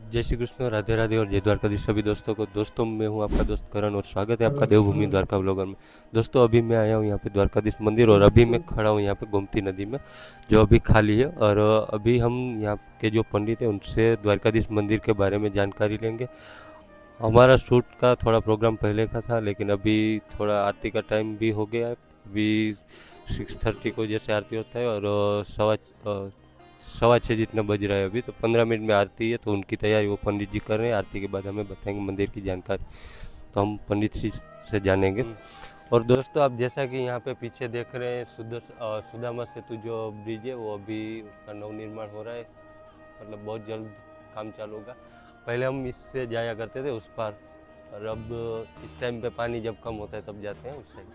जय श्री कृष्ण, राधे राधे और जय द्वारकाधीश सभी दोस्तों को। दोस्तों, मैं हूं आपका दोस्त करण और स्वागत है आपका देवभूमि द्वारका व्लॉगर में। दोस्तों, अभी मैं आया हूं यहाँ पे द्वारकाधीश मंदिर और अभी मैं खड़ा हूं यहाँ पे गोमती नदी में, जो अभी खाली है। और अभी हम यहाँ के जो पंडित हैं उनसे द्वारकाधीश मंदिर के बारे में जानकारी लेंगे। हमारा शूट का थोड़ा प्रोग्राम पहले का था, लेकिन अभी थोड़ा आरती का टाइम भी हो गया है। अभी 6:30 को जैसे आरती होता है और सवा छः जितना बज रहा है अभी। तो 15 मिनट में आरती है, तो उनकी तैयारी वो पंडित जी कर रहे हैं। आरती के बाद हमें बताएंगे मंदिर की जानकारी, तो हम पंडित जी से जानेंगे। और दोस्तों, आप जैसा कि यहाँ पे पीछे देख रहे हैं, सुदामा सेतु जो ब्रिज है वो अभी उसका नवनिर्माण हो रहा है। मतलब बहुत जल्द काम चालू होगा। पहले हम इससे जाया करते थे उस पार, और अब इस टाइम पे पानी जब कम होता है तब जाते हैं उस साइड।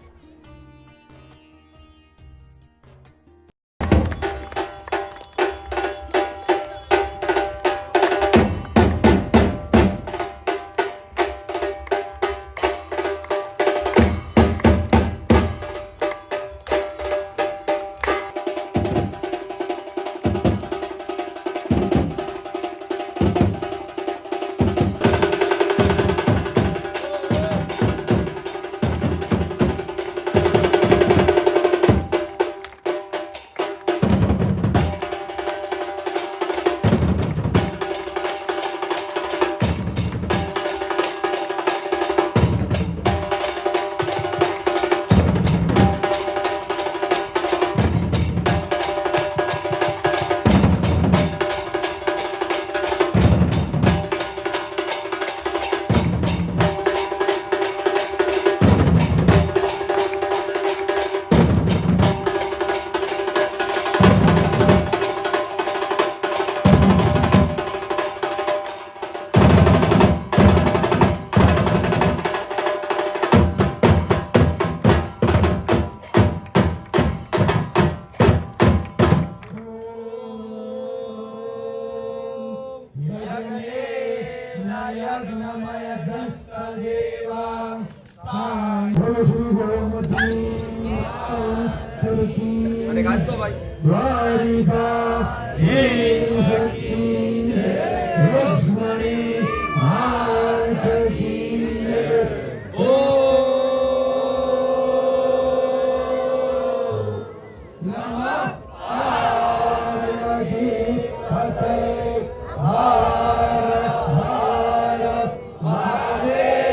द्वारिका हे शक्ति लक्ष्मणी मार्कटी ओ नमः पार्वती पते हर हर महादेव।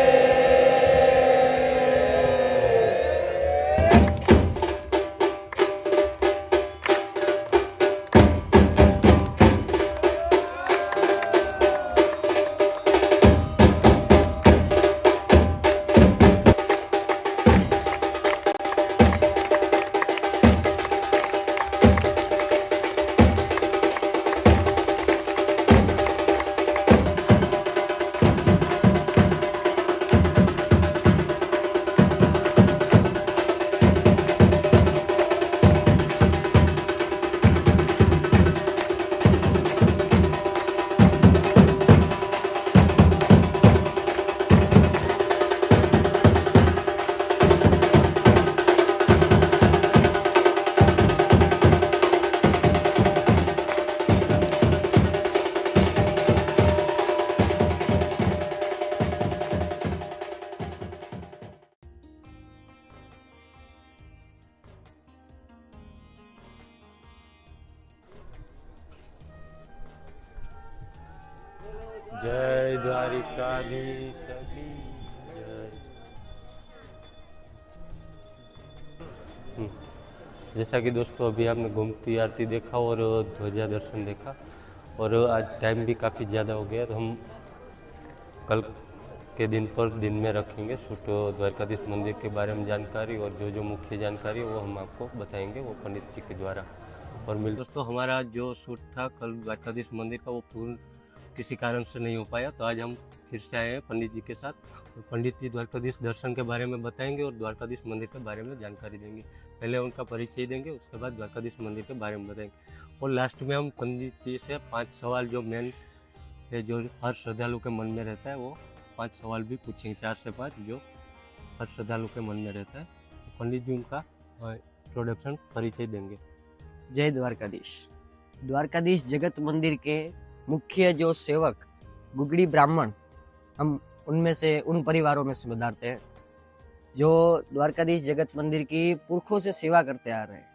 जय द्वारिकाधीश की जय। जैसा कि दोस्तों, अभी आपने गोमती आरती देखा और ध्वजा दर्शन देखा, और आज टाइम भी काफ़ी ज़्यादा हो गया, तो हम कल के दिन पर दिन में रखेंगे शूट द्वारकाधीश मंदिर के बारे में जानकारी, और जो जो मुख्य जानकारी है वो हम आपको बताएंगे वो पंडित जी के द्वारा। और दोस्तों, हमारा जो शूट था कल द्वारकाधीश मंदिर का वो पूर्ण किसी कारण से नहीं हो पाया, तो आज हम फिर से आए हैं पंडित जी के साथ। और पंडित जी द्वारकाधीश दर्शन के बारे में बताएंगे और द्वारकाधीश मंदिर के बारे में जानकारी देंगे। पहले उनका परिचय देंगे, उसके बाद द्वारकाधीश मंदिर के बारे में बताएंगे, और लास्ट में हम पंडित जी से 5 सवाल जो मेन है, जो हर श्रद्धालु के मन में रहता है, वो 5 सवाल भी पूछेंगे, 4 से 5, जो हर श्रद्धालु के मन में रहता है। तो पंडित जी उनका इंट्रोडक्शन परिचय देंगे। जय द्वारकाधीश। द्वारकाधीश जगत मंदिर के मुख्य जो सेवक गुगड़ी ब्राह्मण, हम उनमें से उन परिवारों में से बताते हैं जो द्वारकाधीश जगत मंदिर की पुरखों से सेवा करते आ रहे हैं।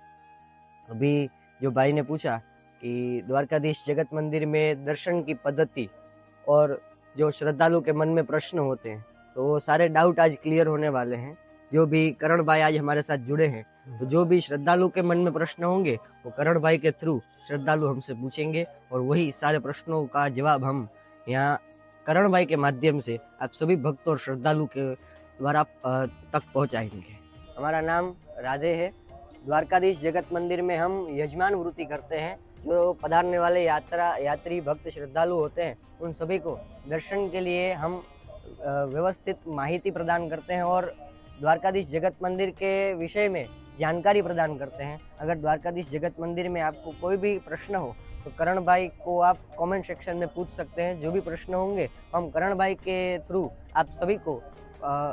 अभी जो भाई ने पूछा कि द्वारकाधीश जगत मंदिर में दर्शन की पद्धति और जो श्रद्धालु के मन में प्रश्न होते हैं, तो वो सारे डाउट आज क्लियर होने वाले हैं। जो भी करण भाई आज हमारे साथ जुड़े हैं, तो जो भी श्रद्धालु के मन में प्रश्न होंगे वो करण भाई के थ्रू श्रद्धालु हमसे पूछेंगे और वही सारे प्रश्नों का जवाब हम यहाँ करण भाई के माध्यम से आप सभी भक्त और श्रद्धालु के द्वारा तक पहुँचाएंगे। हमारा नाम राधे है। द्वारकाधीश जगत मंदिर में हम यजमान वृत्ति करते हैं। जो पधारने वाले यात्री भक्त श्रद्धालु होते हैं, उन सभी को दर्शन के लिए हम व्यवस्थित माहिती प्रदान करते हैं और द्वारकाधीश जगत मंदिर के विषय में जानकारी प्रदान करते हैं। अगर द्वारकाधीश जगत मंदिर में आपको कोई भी प्रश्न हो तो करण भाई को आप कमेंट सेक्शन में पूछ सकते हैं। जो भी प्रश्न होंगे हम करण भाई के थ्रू आप सभी को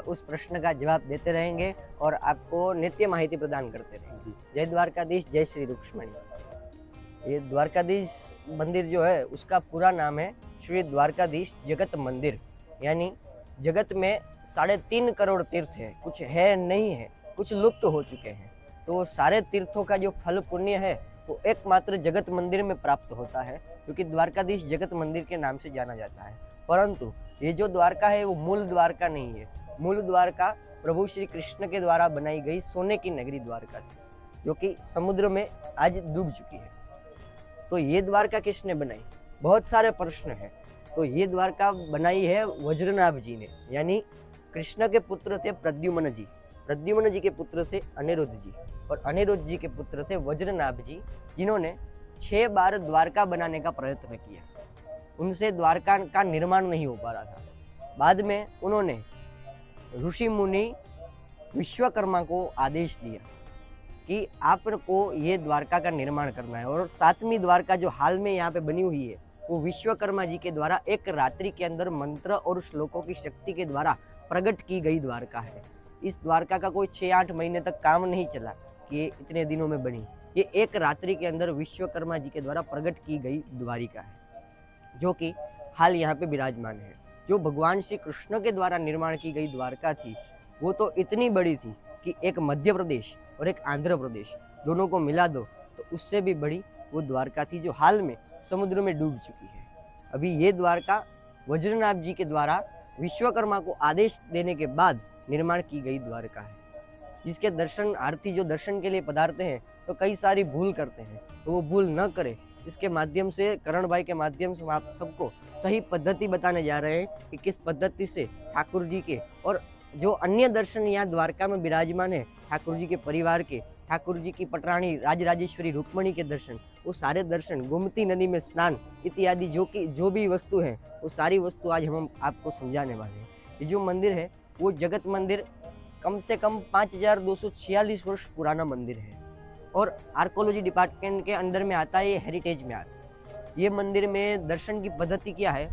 उस प्रश्न का जवाब देते रहेंगे और आपको नित्य माहिती प्रदान करते रहेंगे। जय द्वारकाधीश, जय श्री रुक्ष्मणी। ये द्वारकाधीश मंदिर जो है उसका पूरा नाम है श्री द्वारकाधीश जगत मंदिर, यानी जगत में 3.5 करोड़ तीर्थ है, कुछ है नहीं है, कुछ लुप्त हो चुके हैं। तो सारे तीर्थों का जो फल पुण्य है वो एकमात्र जगत मंदिर में प्राप्त होता है, क्योंकि द्वारकाधीश जगत मंदिर के नाम से जाना जाता है। परंतु ये जो द्वारका है वो मूल द्वारका नहीं है। मूल द्वारका प्रभु श्री कृष्ण के द्वारा बनाई गई सोने की नगरी द्वारका थी, जो कि समुद्र में आज डूब चुकी है। तो ये द्वारका किसने बनाई? बहुत सारे प्रश्न हैं। तो ये द्वारका बनाई है वज्रनाभ जी ने, यानी कृष्ण के पुत्र थे प्रद्युम्न जी, प्रद्युम्न जी के पुत्र थे अनिरुद्ध जी, और अनिरुद्ध जी के पुत्र थे वज्रनाभ जी, जिन्होंने 6 बार द्वारका बनाने का प्रयत्न किया। उनसे द्वारका का निर्माण नहीं हो पा रहा था। बाद में उन्होंने ऋषि मुनि विश्वकर्मा को आदेश दिया कि आपको ये द्वारका का निर्माण करना है, और 7वीं द्वारका जो हाल में यहाँ पे बनी हुई है वो विश्वकर्मा जी के द्वारा एक रात्रि के अंदर मंत्र और श्लोकों की शक्ति के द्वारा प्रकट की गई द्वारका है। इस द्वारका का कोई 6-8 महीने तक काम नहीं चला कि ये इतने दिनों में बनी। ये एक रात्रि के अंदर विश्वकर्मा जी के द्वारा प्रकट की गई द्वारिका है, जो कि हाल यहाँ पे विराजमान है। जो भगवान श्री कृष्ण के द्वारा निर्माण की गई द्वारका थी वो तो इतनी बड़ी थी कि एक मध्य प्रदेश और एक आंध्र प्रदेश दोनों को मिला दो तो उससे भी बड़ी वो द्वारका थी, जो हाल में समुद्र में डूब चुकी है। अभी ये द्वारका वज्रनाभ जी के द्वारा विश्वकर्मा को आदेश देने के बाद निर्माण की गई द्वारका है, जिसके दर्शनार्थी जो दर्शन के लिए पधारते हैं तो कई सारी भूल करते हैं, तो वो भूल न करे इसके माध्यम से करण भाई के माध्यम से आप सबको सही पद्धति बताने जा रहे हैं कि किस पद्धति से ठाकुर जी के और जो अन्य दर्शन यहाँ द्वारका में विराजमान है, ठाकुर जी के परिवार के, ठाकुर जी की पटरानी राजराजेश्वरी रुक्मणी के दर्शन, वो सारे दर्शन, गोमती नदी में स्नान इत्यादि जो भी वस्तु है वो सारी वस्तु आज हम आपको समझाने वाले हैं। ये जो मंदिर है वो जगत मंदिर कम से कम 5246 वर्ष पुराना मंदिर है और आर्कोलॉजी डिपार्टमेंट के अंडर में आता है, ये हेरिटेज में आता है। ये मंदिर में दर्शन की पद्धति क्या है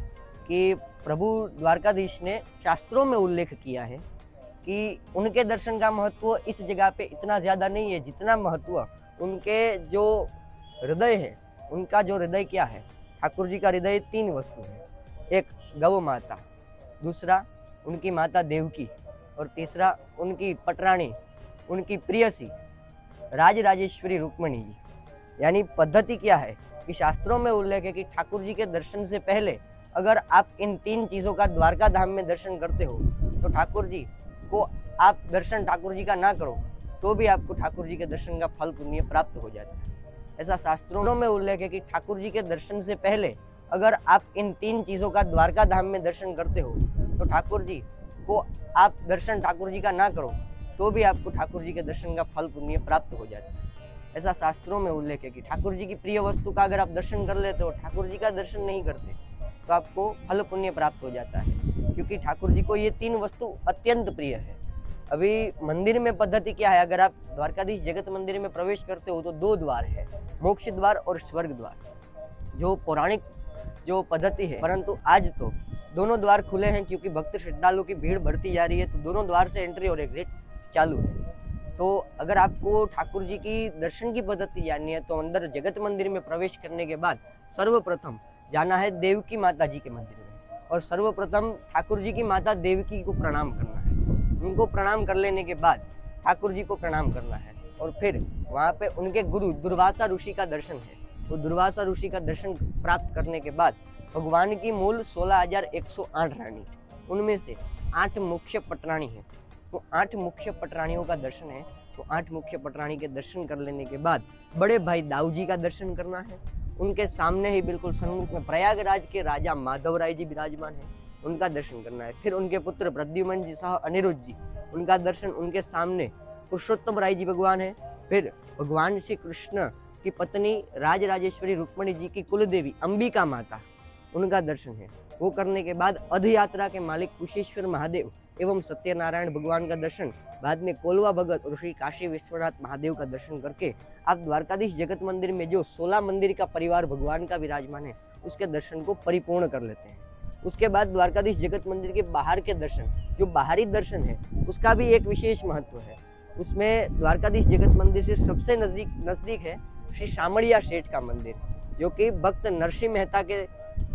कि प्रभु द्वारकाधीश ने शास्त्रों में उल्लेख किया है कि उनके दर्शन का महत्व इस जगह पे इतना ज़्यादा नहीं है जितना महत्व उनके जो हृदय है, उनका जो हृदय क्या है, ठाकुर जी का हृदय 3 वस्तु है। एक गौ माता, दूसरा उनकी माता देवकी, और तीसरा उनकी पटरानी, उनकी प्रियसी राजराजेश्वरी रुक्मणी जी। यानी पद्धति क्या है कि शास्त्रों में उल्लेख है कि ठाकुर जी के दर्शन से पहले अगर आप इन 3 चीज़ों का द्वारका धाम में दर्शन करते हो तो ठाकुर जी को आप दर्शन ठाकुर जी का ना करो तो भी आपको ठाकुर जी के दर्शन का फल पुण्य प्राप्त हो जाता है। ऐसा शास्त्रों में उल्लेख है कि ठाकुर जी के दर्शन से पहले अगर आप इन 3 चीज़ों का द्वारका धाम में दर्शन करते हो तो ठाकुर जी को आप दर्शन ठाकुर जी का ना करो तो भी आपको ठाकुर जी के दर्शन का फल पुण्य प्राप्त हो जाता है। ऐसा शास्त्रों में उल्लेख है कि ठाकुर जी की प्रिय वस्तु का अगर आप दर्शन कर लेते हो, ठाकुर जी का दर्शन नहीं करते तो आपको फल पुण्य प्राप्त हो जाता है, क्योंकि ठाकुर जी को ये 3 वस्तु अत्यंत प्रिय है। अभी मंदिर में पद्धति क्या है, अगर आप द्वारकाधीश जगत मंदिर में प्रवेश करते हो तो 2 द्वार है, मोक्ष द्वार और स्वर्ग द्वार, जो पौराणिक जो पद्धति है। परंतु आज तो दोनों द्वार खुले हैं क्योंकि भक्त श्रद्धालु की भीड़ बढ़ती जा रही है, तो दोनों द्वार से एंट्री और एग्जिट चालू है। तो अगर आपको ठाकुर जी की दर्शन की पद्धति जाननी है तो अंदर जगत मंदिर में प्रवेश करने के बाद सर्वप्रथम जाना है देवकी माता जी के मंदिर में, और सर्वप्रथम ठाकुर जी की माता देवकी को प्रणाम करना है। उनको प्रणाम कर लेने के बाद ठाकुर जी को प्रणाम करना है और फिर वहाँ पे उनके गुरु दुर्वासा ऋषि का दर्शन है। वो दुर्वासा ऋषि का दर्शन प्राप्त करने के बाद भगवान की मूल 16,108 रानी, उनमें से 8 मुख्य पटरानी है। वो 8 मुख्य पटरानियों का दर्शन है। वो 8 मुख्य पटरानी के दर्शन कर लेने के बाद बड़े भाई दाऊ जी का दर्शन करना है। उनके सामने ही बिल्कुल सन्मुख में प्रयागराज के राजा माधव राय जी विराजमान है, उनका दर्शन करना है। फिर उनके पुत्र प्रद्युमन जी सह अनिरुद्ध जी, उनका दर्शन उनके सामने पुरुषोत्तम राय जी भगवान है। फिर भगवान श्री कृष्ण की पत्नी राजराजेश्वरी रुक्मणी जी की कुलदेवी अंबिका माता, उनका दर्शन है। वो करने के बाद अध यात्रा के मालिक कुशेश्वर महादेव एवं सत्यनारायण भगवान का दर्शन, बाद में कोलवा भगत और श्री काशी विश्वनाथ महादेव का दर्शन करके आप द्वारकाधीश जगत मंदिर में जो 16 मंदिर का परिवार भगवान का विराजमान है, उसके दर्शन को परिपूर्ण कर लेते हैं। उसके बाद द्वारकाधीश जगत मंदिर के बाहर के दर्शन, जो बाहरी दर्शन है, उसका भी एक विशेष महत्व है। उसमें द्वारकाधीश जगत मंदिर से सबसे नजदीक है श्री शामड़िया सेठ का मंदिर, जो कि भक्त नरसिंह मेहता के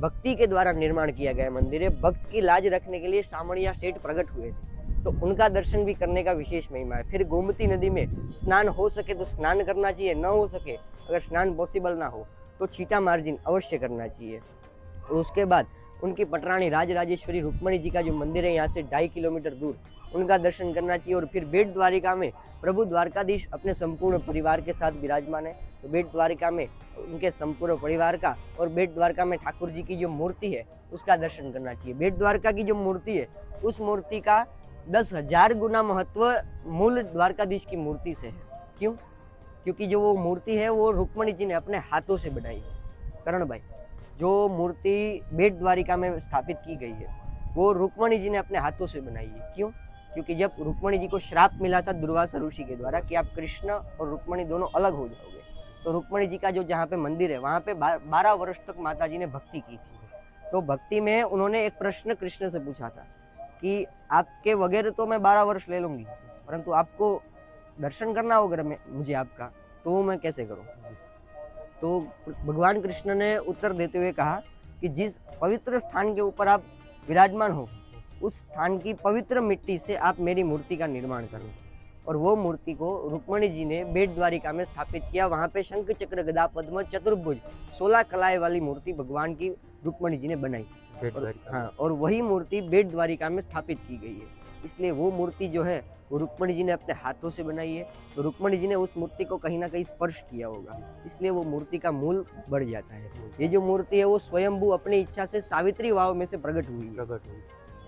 भक्ति के द्वारा निर्माण किया गया मंदिर है। भक्त की लाज रखने के लिए शामड़िया सेठ प्रकट हुए थे, तो उनका दर्शन भी करने का विशेष महिमा है। फिर गोमती नदी में स्नान हो सके तो स्नान करना चाहिए, न हो सके अगर स्नान पॉसिबल ना हो तो छीटा मार्जिन अवश्य करना चाहिए। और उसके बाद उनकी पटरानी राजराजेश्वरी रुक्मणी जी का जो मंदिर है यहाँ से 2.5 किलोमीटर दूर, उनका दर्शन करना चाहिए। और फिर बेट द्वारिका में प्रभु द्वारकाधीश अपने संपूर्ण परिवार के साथ विराजमान है, तो बेट द्वारिका में उनके संपूर्ण परिवार का और बेट द्वारका में ठाकुर जी की जो मूर्ति है उसका दर्शन करना चाहिए। बेट द्वारका की जो मूर्ति है उस मूर्ति का 10,000 गुना महत्व मूल द्वारकाधीश की मूर्ति से है। क्यों? क्योंकि जो वो मूर्ति है वो रुक्मणी जी ने अपने हाथों से बनाई है। करण भाई, जो मूर्ति बेट द्वारिका में स्थापित की गई है वो रुक्मणी जी ने अपने हाथों से बनाई है। क्यों? क्योंकि जब रुक्मणी जी को श्राप मिला था दुर्वासा ऋषि के द्वारा कि आप कृष्ण और रुक्मणी दोनों अलग हो जाओगे, तो रुक्मणी जी का जो जहाँ पे मंदिर है वहाँ पे 12 वर्ष तक माता जी ने भक्ति की थी। तो भक्ति में उन्होंने एक प्रश्न कृष्ण से पूछा था कि आपके वगैरह तो मैं 12 वर्ष ले लूंगी, परंतु आपको दर्शन करना होगा मुझे आपका, तो मैं कैसे करूँ? तो भगवान कृष्ण ने उत्तर देते हुए कहा कि जिस पवित्र स्थान के ऊपर आप विराजमान हो उस स्थान की पवित्र मिट्टी से आप मेरी मूर्ति का निर्माण करो। और वो मूर्ति को रुक्मणी जी ने बेट द्वारिका में स्थापित किया। वहाँ पे शंख चक्र गदा पद्म चतुर्भुज 16 कलाएं वाली मूर्ति भगवान की रुक्मणी जी ने बनाई। और वही मूर्ति बेट द्वारिका में स्थापित की गई है। इसलिए वो मूर्ति जो है वो रुक्मणी जी ने अपने हाथों से बनाई है। तो रुक्मणी जी ने उस मूर्ति को कहीं ना कहीं स्पर्श किया होगा, इसलिए वो मूर्ति का मूल बढ़ जाता है। ये जो मूर्ति है वो स्वयंभू अपनी इच्छा से सावित्री वाव में से प्रकट हुई।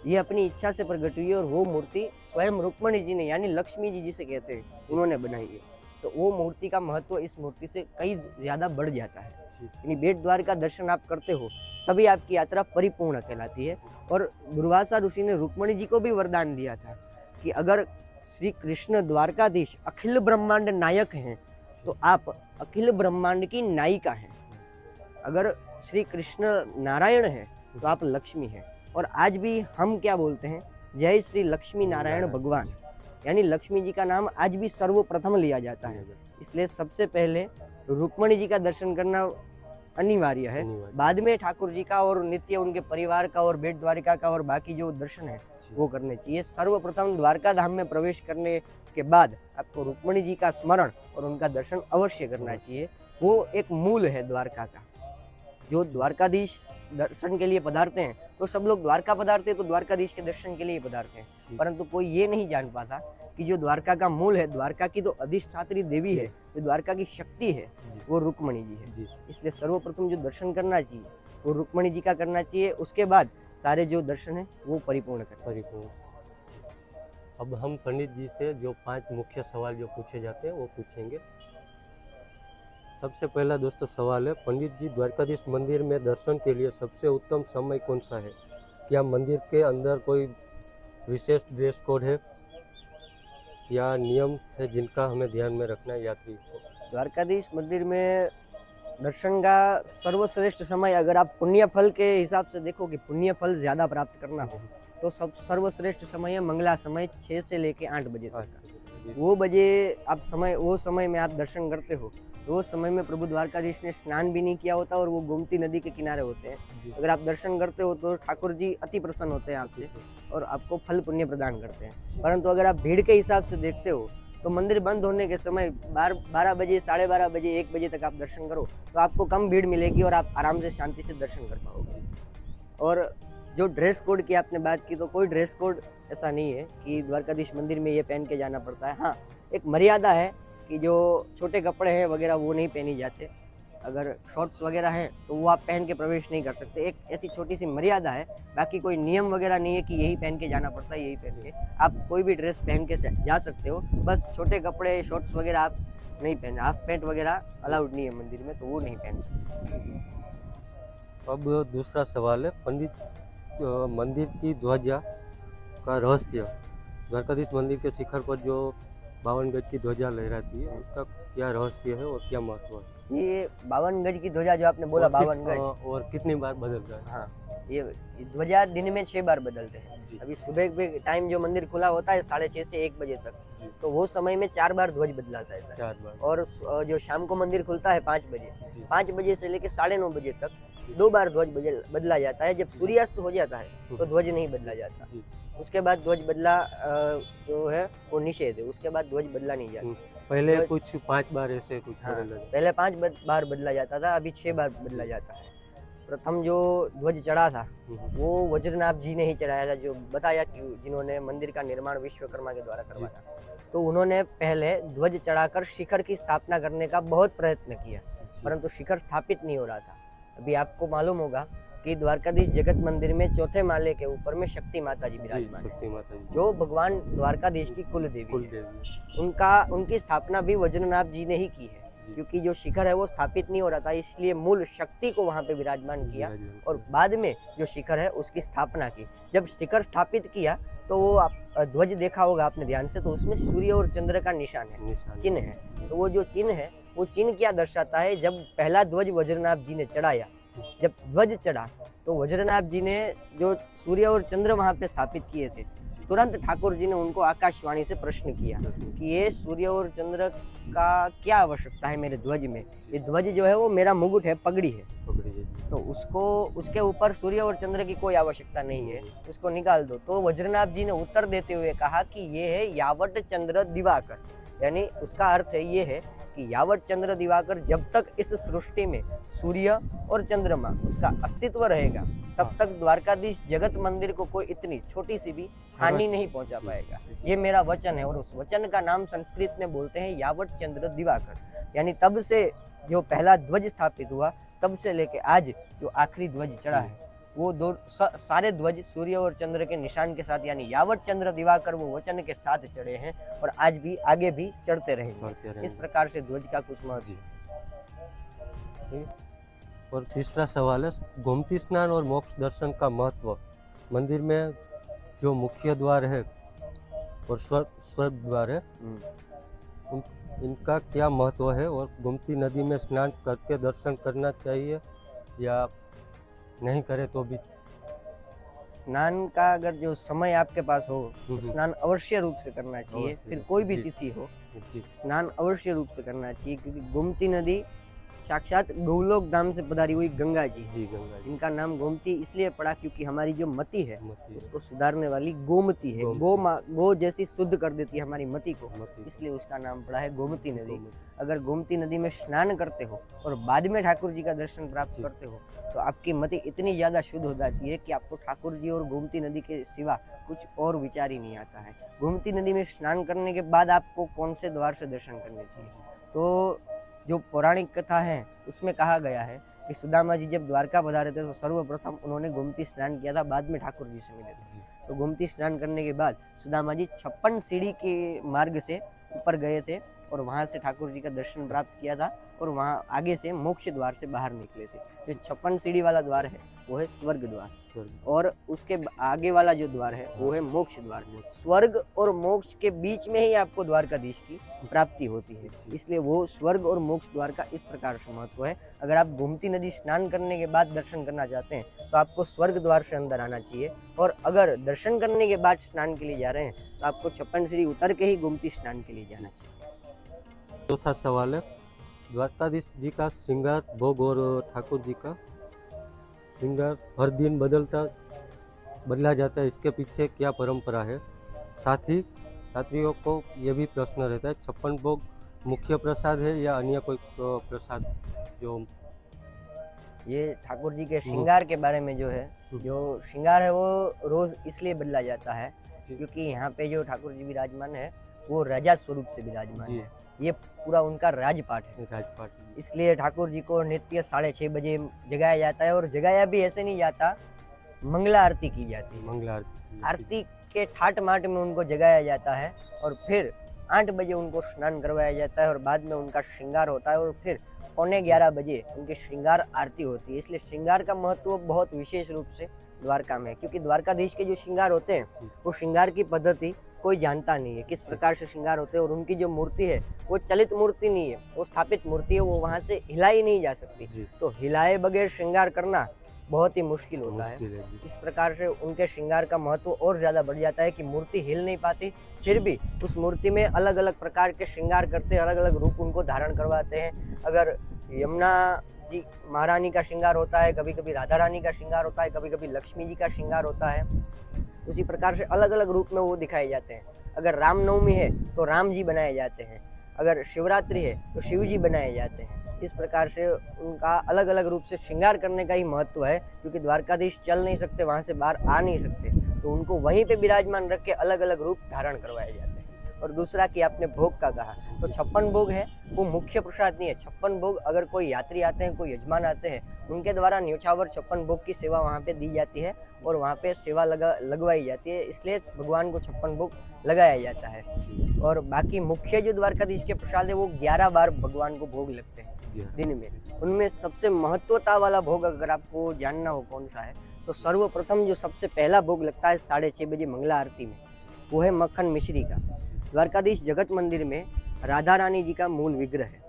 ये अपनी इच्छा से प्रकट हुई है और वो मूर्ति स्वयं रुक्मणी जी ने यानी लक्ष्मी जी जिसे कहते हैं उन्होंने बनाई है। तो वो मूर्ति का महत्व इस मूर्ति से कई ज्यादा बढ़ जाता है। यानी बेट द्वार का दर्शन आप करते हो तभी आपकी यात्रा परिपूर्ण कहलाती है। और दुर्वासा ऋषि ने रुक्मणी जी को भी वरदान दिया था कि अगर श्री कृष्ण द्वारकाधीश अखिल ब्रह्मांड नायक हैं तो आप अखिल ब्रह्मांड की नायिका हैं। अगर श्री कृष्ण नारायण है तो आप लक्ष्मी हैं। और आज भी हम क्या बोलते हैं, जय श्री लक्ष्मी नारायण भगवान, यानी लक्ष्मी जी का नाम आज भी सर्वप्रथम लिया जाता है। इसलिए सबसे पहले रुक्मणी जी का दर्शन करना अनिवार्य है, बाद में ठाकुर जी का और नित्य उनके परिवार का और बेट द्वारिका का और बाकी जो दर्शन है वो करने चाहिए। सर्वप्रथम द्वारका धाम में प्रवेश करने के बाद आपको रुक्मणी जी का स्मरण और उनका दर्शन अवश्य करना चाहिए। वो एक मूल है द्वारका का। जो द्वारकाधीश दर्शन के लिए पधारते हैं तो सब लोग द्वारका पधारते हैं तो द्वारकाधीश के दर्शन के लिए पधारते हैं, परंतु कोई ये नहीं जान पाता कि जो द्वारका का मूल है, द्वारका की तो अधिष्ठात्री देवी है, जो द्वारका की शक्ति है वो रुक्मणी जी है। इसलिए सर्वप्रथम जो दर्शन करना चाहिए वो रुक्मणी जी का करना चाहिए। उसके बाद सारे जो दर्शन है वो परिपूर्ण करना। अब हम पंडित जी से जो 5 मुख्य सवाल जो पूछे जाते हैं वो पूछेंगे। सबसे पहला दोस्तों सवाल है, पंडित जी द्वारकाधीश मंदिर में दर्शन के लिए सबसे उत्तम समय कौन सा है? क्या मंदिर के अंदर कोई विशेष ड्रेस कोड है या नियम है जिनका हमें ध्यान में रखना है यात्री को? द्वारकाधीश मंदिर में दर्शन का सर्वश्रेष्ठ समय, अगर आप पुण्य फल के हिसाब से देखो कि पुण्य फल ज़्यादा प्राप्त करना हो तो सब सर्वश्रेष्ठ समय है मंगला समय 6 से लेके 8 बजे तक। वो समय में आप दर्शन करते हो तो वो समय में प्रभु द्वारकाधीश ने स्नान भी नहीं किया होता और वो गोमती नदी के किनारे होते हैं। जी। अगर आप दर्शन करते हो तो ठाकुर जी अति प्रसन्न होते हैं आपसे और आपको फल पुण्य प्रदान करते हैं। परंतु अगर आप भीड़ के हिसाब से देखते हो तो मंदिर बंद होने के समय 12 बजे, 12:30 बजे, 1 बजे तक आप दर्शन करो तो आपको कम भीड़ मिलेगी और आप आराम से शांति से दर्शन कर पाओगे। और जो ड्रेस कोड की आपने बात की, तो कोई ड्रेस कोड ऐसा नहीं है कि द्वारकाधीश मंदिर में ये पहन के जाना पड़ता है। हाँ, एक मर्यादा है कि जो छोटे कपड़े हैं वगैरह वो नहीं पहनी जाते। अगर शॉर्ट्स वगैरह हैं तो वो आप पहन के प्रवेश नहीं कर सकते। एक ऐसी छोटी सी मर्यादा है, बाकी कोई नियम वगैरह नहीं है कि यही पहन के जाना पड़ता है, यही पहन के आप कोई भी ड्रेस पहन के जा सकते हो। बस छोटे कपड़े, शॉर्ट्स वगैरह आप नहीं पहन, हाफ पैंट वगैरह अलाउड नहीं है मंदिर में, तो वो नहीं पहन सकते। अब दूसरा सवाल है, मंदिर की ध्वजा का रहस्य। द्वारकाधीश मंदिर के शिखर पर जो 52 गज की ध्वजा लहराती है, उसका क्या रहस्य है और क्या महत्व है? ये 52 गज की ध्वजा जो आपने बोला, 52 गज, और कितनी बार बदलता है? हाँ, ये ध्वजा दिन में 6 बार बदलते हैं। जी। अभी सुबह के टाइम जो मंदिर खुला होता है 6:30 से 1 बजे तक, जी। तो वो समय में 4 बार ध्वज बदलाता है। 4 बार। और जो शाम को मंदिर खुलता है 5 बजे, जी। 5 बजे से लेकर 9:30 बजे तक जी। 2 बार ध्वज बदला जाता है। जब सूर्यास्त हो जाता है तो ध्वज नहीं बदला जाता। जी। उसके बाद ध्वज बदला जो है वो निषेध है, उसके बाद ध्वज बदला नहीं जाता। पहले कुछ 5 बार ऐसे कुछ हाँ, बदला जाता पहले 5 बार बदला जाता था, अभी 6 बार बदला जाता है। प्रथम जो ध्वज चढ़ा था है। वो वज्रनाभ जी ने ही चढ़ाया था, जो बताया कि जिन्होंने मंदिर का निर्माण विश्वकर्मा के द्वारा करवाया। तो उन्होंने पहले ध्वज चढ़ाकर शिखर की स्थापना करने का बहुत प्रयत्न किया, परंतु शिखर स्थापित नहीं हो रहा था। अभी आपको मालूम होगा कि द्वारकाधीश जगत मंदिर में 4थे माले के ऊपर में शक्ति माता जी जी, विराजमान है, शक्ति माता जी, जो भगवान द्वारकाधीश की कुल देवी कुल है। देवी। उनकी स्थापना भी वज्रनाभ जी ने ही की है, जी। क्योंकि जो शिखर है वो स्थापित नहीं हो रहा था, इसलिए मूल शक्ति को वहां पे विराजमान किया और बाद में जो शिखर है उसकी स्थापना की। जब शिखर स्थापित किया तो वो आप ध्वज देखा होगा आपने ध्यान से, तो उसमें सूर्य और चंद्र का निशान है, चिन्ह है। तो वो जो चिन्ह है वो चिन्ह क्या दर्शाता है? जब पहला ध्वज वज्रनाभ जी ने चढ़ाया, जब ध्वज चढ़ा तो वज्रनाभ जी ने जो सूर्य और चंद्र वहां पे स्थापित किए थे, तुरंत ठाकुर जी ने उनको आकाशवाणी से प्रश्न किया कि ये सूर्य और चंद्र का क्या आवश्यकता है मेरे ध्वज में? ये ध्वज जो है वो मेरा मुकुट है, पगड़ी है, तो उसके ऊपर सूर्य और चंद्र की कोई आवश्यकता नहीं है, उसको निकाल दो। तो वज्रनाभ जी ने उत्तर देते हुए कहा कि ये है यावट चंद्र दिवाकर, यानी उसका अर्थ है ये है कि यावट चंद्र दिवाकर, जब तक इस सृष्टि में सूर्य और चंद्रमा उसका अस्तित्व रहेगा तब तक द्वारकाधीश जगत मंदिर को कोई इतनी छोटी सी भी हानि नहीं पहुंचा पाएगा। ये मेरा वचन है, और उस वचन का नाम संस्कृत में बोलते हैं यावट चंद्र दिवाकर। यानी तब से जो पहला ध्वज स्थापित हुआ तब से लेके आज जो आखिरी ध्वज चढ़ा है वो सारे ध्वज सूर्य और चंद्र के निशान के साथ, यानी यावत चंद्र दिवाकर वो वचन के साथ चढ़े हैं और आज भी आगे भी चढ़ते रहेंगे। इस प्रकार से ध्वज का कुछ महत्व है। और तीसरा सवाल है, गोमती स्नान और मोक्ष दर्शन का महत्व। मंदिर में जो मुख्य द्वार है और स्वर्ग द्वार है, इनका क्या महत्व है? और गोमती नदी में स्नान करके दर्शन करना चाहिए या नहीं करे तो भी? स्नान का अगर जो समय आपके पास हो तो स्नान अवश्य रूप से करना चाहिए, फिर कोई भी तिथि हो स्नान अवश्य रूप से करना चाहिए, क्योंकि गोमती नदी साक्षात गोलोक धाम से पधारी हुई गंगा जी, गंगा जी, जिनका नाम गोमती इसलिए पड़ा क्योंकि हमारी जो मति है उसको सुधारने वाली गोमती है। गो जैसी शुद्ध कर देती है हमारी मति को, इसलिए उसका नाम पड़ा है गोमती नदी। अगर गोमती नदी में स्नान करते हो और बाद में ठाकुर जी का दर्शन प्राप्त करते हो तो आपकी मति इतनी ज्यादा शुद्ध हो जाती है कि आपको ठाकुर जी और गोमती नदी के सिवा कुछ और विचार ही नहीं आता है। गोमती नदी में स्नान करने के बाद आपको कौन से द्वार से दर्शन करने चाहिए? तो जो पौराणिक कथा है उसमें कहा गया है कि सुदामा जी जब द्वारका पधारे थे तो सर्वप्रथम उन्होंने गोमती स्नान किया था, बाद में ठाकुर जी से मिले थे। तो गोमती स्नान करने के बाद सुदामा जी 56 सीढ़ी के मार्ग से ऊपर गए थे और वहां से ठाकुर जी का दर्शन प्राप्त किया था और वहां आगे से मोक्ष द्वार से बाहर निकले थे। जो 56 सीढ़ी वाला द्वार है वो है स्वर्ग द्वार, और उसके आगे वाला जो द्वार है वो है मोक्ष द्वार। स्वर्ग और मोक्ष के बीच में ही आपको द्वारकाधीश की प्राप्ति होती है, इसलिए वो स्वर्ग और मोक्ष द्वार का इस प्रकार से महत्व है। अगर आप गोमती नदी स्नान करने के बाद दर्शन करना चाहते हैं तो आपको स्वर्ग द्वार से अंदर आना चाहिए, और अगर दर्शन करने के बाद स्नान के लिए जा रहे हैं तो आपको 56 सीढ़ी उतर के ही गोमती स्नान के लिए जाना चाहिए। चौथा सवाल है, द्वारकाधीश जी का श्रृंगार भोग और ठाकुर जी का श्रृंगार हर दिन बदला जाता है, इसके पीछे क्या परंपरा है? साथ ही यात्रियों को ये भी प्रश्न रहता है, 56 भोग मुख्य प्रसाद है या अन्य कोई प्रसाद जो ये ठाकुर जी के श्रृंगार के बारे में जो है, जो श्रृंगार है वो रोज इसलिए बदला जाता है क्योंकि यहाँ पे जो ठाकुर जी विराजमान है वो राजा स्वरूप से विराजमान है। ये पूरा उनका राजपाट है। राजपाट, इसलिए ठाकुर जी को नित्य 6:30 बजे जगाया जाता है, और जगाया भी ऐसे नहीं जाता, मंगला आरती की जाती है। मंगला आरती आरती के ठाट माट में उनको जगाया जाता है और फिर 8 बजे उनको स्नान करवाया जाता है और बाद में उनका श्रृंगार होता है और फिर 11:15 बजे उनकी श्रृंगार आरती होती है। इसलिए श्रृंगार का महत्व बहुत विशेष रूप से द्वारका में है, क्योंकि द्वारकाधीश के जो श्रृंगार होते हैं वो श्रृंगार की पद्धति कोई जानता नहीं है, किस प्रकार से श्रृंगार होते हैं। और उनकी जो मूर्ति है वो चलित मूर्ति नहीं है, वो स्थापित मूर्ति है, वो वहां से हिलाई नहीं जा सकती। तो हिलाए बगैर श्रृंगार करना बहुत ही मुश्किल होता है। इस प्रकार से उनके श्रृंगार का महत्व और ज्यादा बढ़ जाता है कि मूर्ति हिल नहीं पाती, फिर भी उस मूर्ति में अलग अलग प्रकार के श्रृंगार करते, अलग अलग रूप उनको धारण करवाते हैं। अगर यमुना जी महारानी का श्रृंगार होता है, कभी कभी राधा रानी का श्रृंगार होता है, कभी कभी लक्ष्मी जी का श्रृंगार होता है, उसी प्रकार से अलग अलग रूप में वो दिखाए जाते हैं। अगर रामनवमी है तो राम जी बनाए जाते हैं, अगर शिवरात्रि है तो शिव जी बनाए जाते हैं। इस प्रकार से उनका अलग अलग रूप से श्रृंगार करने का ही महत्व है, क्योंकि द्वारकाधीश चल नहीं सकते, वहां से बाहर आ नहीं सकते, तो उनको वहीं पे विराजमान रख के अलग अलग रूप धारण करवाए जाते हैं। और दूसरा कि आपने भोग का कहा, तो 56 भोग है वो मुख्य प्रसाद नहीं है। 56 भोग अगर कोई यात्री आते हैं, कोई यजमान आते हैं, उनके द्वारा न्योछावर 56 भोग की सेवा वहाँ पे दी जाती है और वहाँ पे सेवा लगवाई जाती है, इसलिए भगवान को 56 भोग लगाया जाता है। और बाकी मुख्य जो द्वारकाधीश के प्रसाद है वो 11 बार भगवान को भोग लगते हैं दिन में। उनमें सबसे महत्वता वाला भोग अगर आपको जानना हो कौन सा है, तो सर्वप्रथम जो सबसे पहला भोग लगता है 6:30 बजे मंगला आरती में, वो है मक्खन मिश्री का। द्वारकाधीश जगत मंदिर में राधा रानी जी का मूल विग्रह है,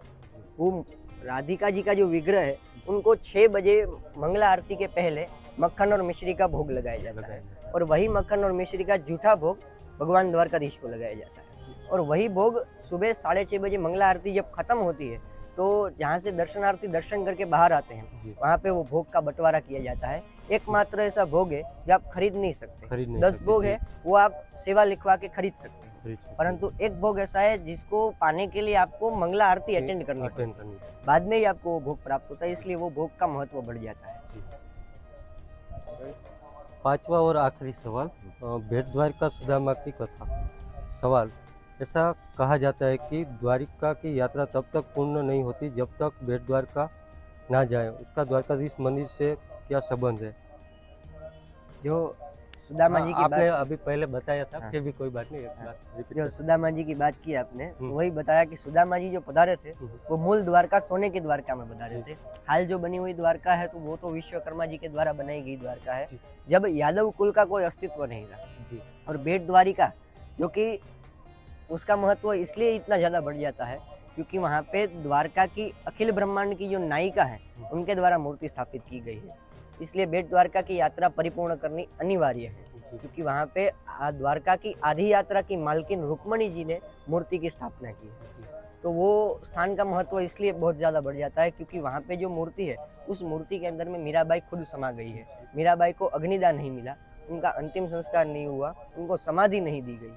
वो राधिका जी का जो विग्रह है उनको 6 बजे मंगला आरती के पहले मक्खन और मिश्री का भोग लगाया जाता है, और वही मक्खन और मिश्री का जूठा भोग भगवान द्वारकाधीश को लगाया जाता है। और वही भोग सुबह 6:30 बजे मंगला आरती जब खत्म होती है तो जहाँ से दर्शनार्थी दर्शन करके बाहर आते हैं वहाँ पे वो भोग का बंटवारा किया जाता है। एकमात्र ऐसा भोग है जो आप खरीद नहीं सकते। 10 भोग है वो आप सेवा लिखवा के खरीद सकते हैं, परंतु एक भोग ऐसा है जिसको पाने के लिए आपको मंगला आरती अटेंड करनी पड़ती है, बाद में ही आपको वो भोग प्राप्त होता है, इसलिए वो भोग का महत्व बढ़ जाता है। 5वां और आखिरी सवाल, भेट द्वारका सुदामा की कथा। सवाल, ऐसा कहा जाता है कि द्वारिका की यात्रा तब तक पूर्ण नहीं होती जब तक भेट द्वारका ना जाए, उसका द्वारकाधीश मंदिर से क्या संबंध है? जो सुदामा जी की आपने बात अभी पहले बताया था, फिर भी कोई बात नहीं, एक बार रिपीट जो सुदामा जी की बात की आपने, वही बताया कि सुदामा जी जो पधारे थे वो मूल द्वारका सोने की द्वारका में पधारे थे। हाल जो बनी हुई द्वारका है तो वो तो विश्वकर्मा जी के द्वारा बनाई गई द्वारका है, जब यादव कुल का कोई अस्तित्व नहीं था। और भेट द्वारिका जो कि उसका महत्व इसलिए इतना ज्यादा बढ़ जाता है क्योंकि वहाँ पे द्वारका की अखिल ब्रह्मांड की जो नायिका है उनके द्वारा मूर्ति स्थापित की गई है, इसलिए भेट द्वारका की यात्रा परिपूर्ण करनी अनिवार्य है, क्योंकि वहाँ पे द्वारका की आधी यात्रा की मालकिन रुक्मणी जी ने मूर्ति की स्थापना की है। तो वो स्थान का महत्व इसलिए बहुत ज्यादा बढ़ जाता है क्योंकि वहाँ पे जो मूर्ति है उस मूर्ति के अंदर में मीराबाई खुद समा गई है। मीराबाई को अग्निदान नहीं मिला, उनका अंतिम संस्कार नहीं हुआ, उनको समाधि नहीं दी गई,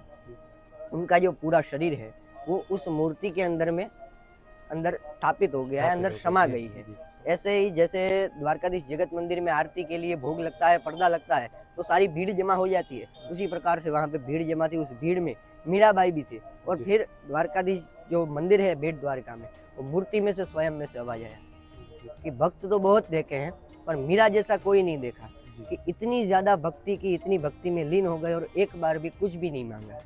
उनका जो पूरा शरीर है वो उस मूर्ति के अंदर स्थापित हो गया है, अंदर समा गई है। ऐसे ही जैसे द्वारकाधीश जगत मंदिर में आरती के लिए भोग लगता है, पर्दा लगता है, तो सारी भीड़ जमा हो जाती है, उसी प्रकार से वहाँ पे भीड़ जमा थी, उस भीड़ में मीराबाई भी थी। और फिर द्वारकाधीश जो मंदिर है भेट द्वारका में, वो मूर्ति में से स्वयं में से आवाज आया कि भक्त तो बहुत देखे हैं पर मीरा जैसा कोई नहीं देखा, कि इतनी ज्यादा भक्ति की, इतनी भक्ति में लीन हो गए और एक बार भी कुछ भी नहीं मांगा,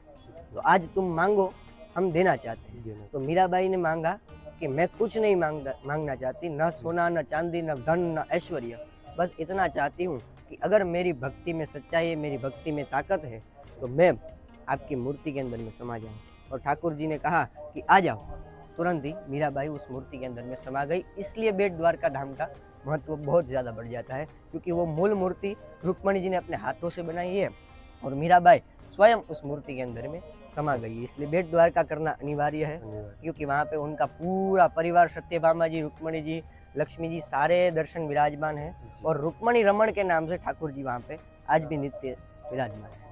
तो आज तुम मांगो, हम देना चाहते हैं। तो मीराबाई ने मांगा कि मैं कुछ नहीं मांगना चाहती, न सोना, न चांदी, न धन, न ऐश्वर्य, बस इतना चाहती हूँ कि अगर मेरी भक्ति में सच्चाई है, मेरी भक्ति में ताकत है, तो मैं आपकी मूर्ति के अंदर में समा जाऊँ। और ठाकुर जी ने कहा कि आ जाओ, तुरंत ही मीराबाई उस मूर्ति के अंदर में समा गई। इसलिए भेट द्वारका धाम का महत्व बहुत ज़्यादा बढ़ जाता है, क्योंकि वो मूल मूर्ति रुक्मणी जी ने अपने हाथों से बनाई है और मीराबाई स्वयं उस मूर्ति के अंदर में समा गई है। इसलिए बेट द्वारका करना अनिवार्य है, क्योंकि वहाँ पे उनका पूरा परिवार सत्यभामा जी, रुक्मणी जी, लक्ष्मी जी सारे दर्शन विराजमान है। और रुक्मणी रमण के नाम से ठाकुर जी वहाँ पे आज भी नित्य विराजमान है।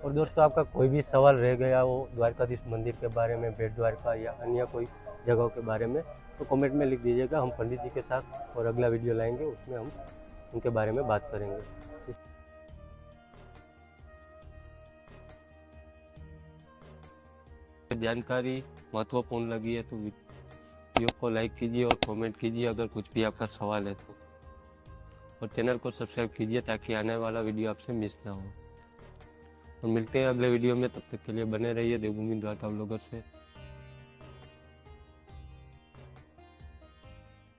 और दोस्तों, आपका कोई भी सवाल रह गया हो द्वारकाधीश मंदिर के बारे में, बेट द्वारका या अन्य कोई जगहों के बारे में, तो कमेंट में लिख दीजिएगा। हम पंडित जी के साथ और अगला वीडियो लाएंगे, उसमें हम उनके बारे में बात करेंगे। जानकारी महत्वपूर्ण लगी है तो वीडियो को लाइक कीजिए और कमेंट कीजिए अगर कुछ भी आपका सवाल है तो, और चैनल को सब्सक्राइब कीजिए ताकि आने वाला वीडियो आपसे मिस ना हो। और मिलते हैं अगले वीडियो में, तब तक के लिए बने रहिए देवभूमि द्वारका व्लॉगर से।